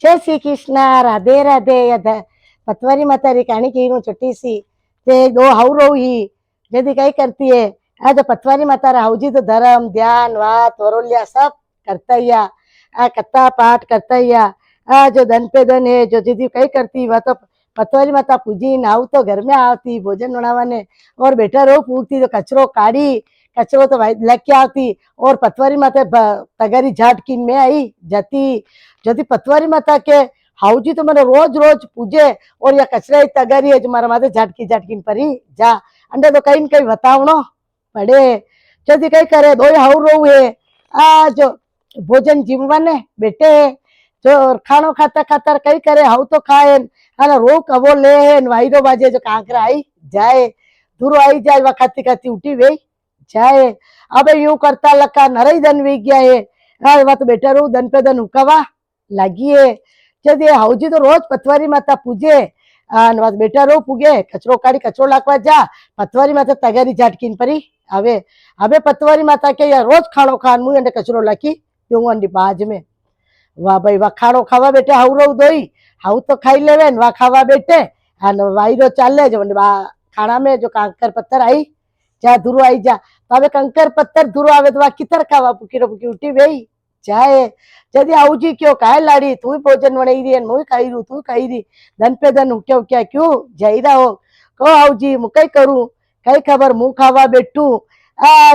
जय श्री कृष्ण। राधे राधे। पतवारी माता री कहानी की छोटी सी ते दो हाउ ही यदि कई करती है। आज पतवारी माता हाउजी तो धर्म ध्यान वात वरोलिया सब करता ही आ कथा पाठ करता ही आ जो धन पे धन है जो यदि कई करती वह तो पतवारी माता पूजी नाव तो घर में आती भोजन बनावाने और बेटा रो पूछती तो कचरो काढ़ी कचरो तो लेके आती और पतवारी माता तगारी झाट की में आई जाती जती पतवारी माता के हाउजी तो मैंने रोज रोज पूजे और या कचरा तगारी है जो मारा माथे झाटकी झाटकी परी जा अंडे तो कहीं कहीं बतावनो पड़े जदी कई करे दो हाउ रो है आज भोजन जीववाने बेटे जो खानो खाता खाता कई करे हाउ तो खाए अने रो कवो ले वायरो बाजे जो कांकरा आई जाए धुरो आई जाए वह खाती खाती उठी वे जाए अब यूं करता लका नरई धन वी गया है वह तो बेटा रू धन पे धन उकावा लगी है जब ये हाउजी तो रोज पतवारी माता पूजे बेटा रो पूगे कचरो काढ़ी कचरो लाखवा जा पतवारी माता तगारी झाटकीन परी हवे हवे पतवारी माता के या रोज खाणो खान मुंह अंडे कचरो लाखी दूंगा अंडी बाज में वाह भाई वाह खाणो खावा बेटे हाउ रो दोई हाउ तो खाई लेवे वाह खावा बेटे वायरो चाले जो खाना में जो कांकर पत्थर आई जा धुरो आई जा तो हमें कंकर पत्थर धुरो आवे तो वह कितर खावा पुकी पुकी उठी वही जाए जदी आऊजी क्यों काहे लाड़ी तू भोजन बनाई रही मुई खाई रू तू खाई रही धन पे धन क्या क्या क्यों जाई रहा हो कहो आऊजी मु कई करूं कई खबर मुंह खावा बैठू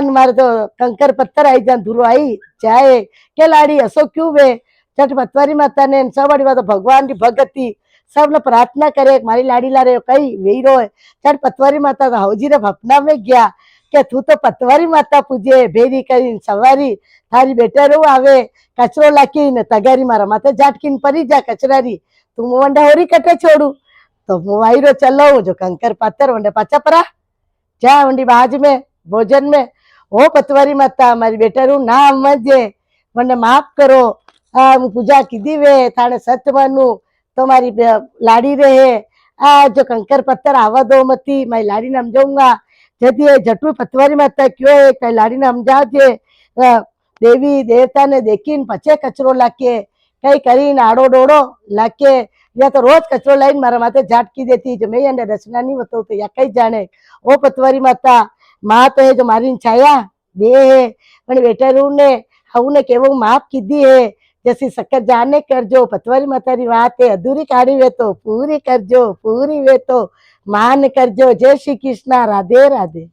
मारे तो कंकर पत्थर आई जा धुरो आई जाए के लाड़ी असो क्यों वे चट पतवारी माता ने सब वाली बात भगवान की भगती सब ने प्रार्थना करे मारी लाड़ी ला रहे कई वे रो चट पतवारी माता तो हाउजी रे भपना में गया के तू तो पतवारी माता पूजे भेरी करी सवारी थारी बेटा रो आवे कचरो लाकी ने तगारी मारा माथे झाटकीन परी जा कचरारी तू मुंडा होरी कटे छोड़ू तो मुवाईरो चलो जो कंकर पत्थर वंडे पाचा परा जा वंडी बाज में भोजन में ओ पतवारी माता मारी बेटा रू ना मजे वंडे माफ करो पूजा कीधी वे थाने सत्य मानू तो मारी लाड़ी रहे जो कंकर पत्थर आवा दो मती मैं लाड़ी ने समझाऊंगा जदी जटू पतवारी माता क्यों है कई लाड़ी ने समझाजे देवी देवता ने देखी पचे कचरो लाके कई करी आड़ो डोड़ो लाके या तो रोज कचरो लाइन मारा माथे झाटकी देती जो मैं रचना नहीं बताऊ तो या कई जाने ओ पतवारी माता माँ तो है जो मारी छाया बे है पण बेटा रू ने हऊ ने केवो माफ कीधी है जैसी शक्कर जाने करजो पतवारी माता री बात है अधूरी काढ़ी वे तो पूरी करजो पूरी वे तो मान करजो। जय श्री कृष्ण। राधे राधे।